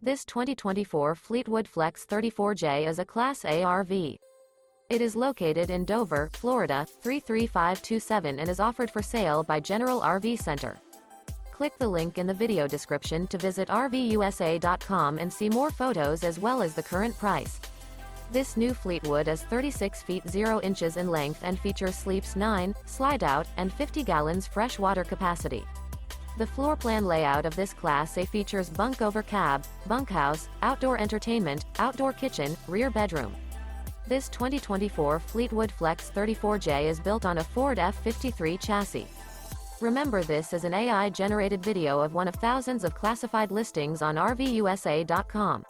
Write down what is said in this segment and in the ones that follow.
This 2024 Fleetwood Flex 34J is a Class A RV. It is located in Dover, Florida, 33527 and is offered for sale by General RV Center. Click the link in the video description to visit RVUSA.com and see more photos as well as the current price. This new Fleetwood is 36 feet 0 inches in length and features sleeps 9, Slideout, and 50 gallons fresh water capacity. The floor plan layout of this Class A features Bunk Over Cab, Bunkhouse, outdoor entertainment, outdoor kitchen, rear bedroom. This 2024 Fleetwood Flex 34J is built on a Ford F-53 chassis. Remember, this is an AI-generated video of one of thousands of classified listings on RVUSA.com.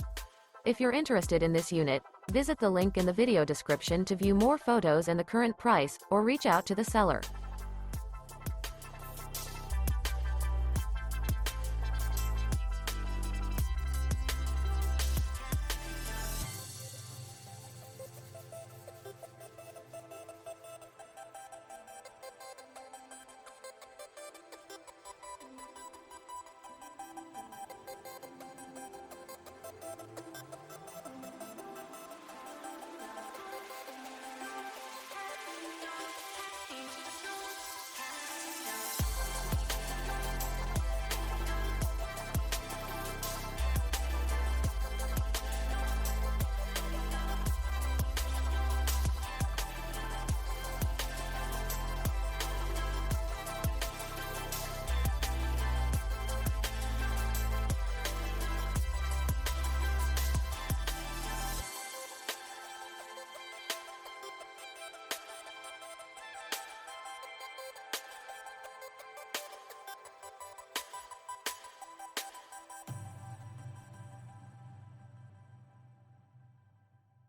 If you're interested in this unit, visit the link in the video description to view more photos and the current price, or reach out to the seller.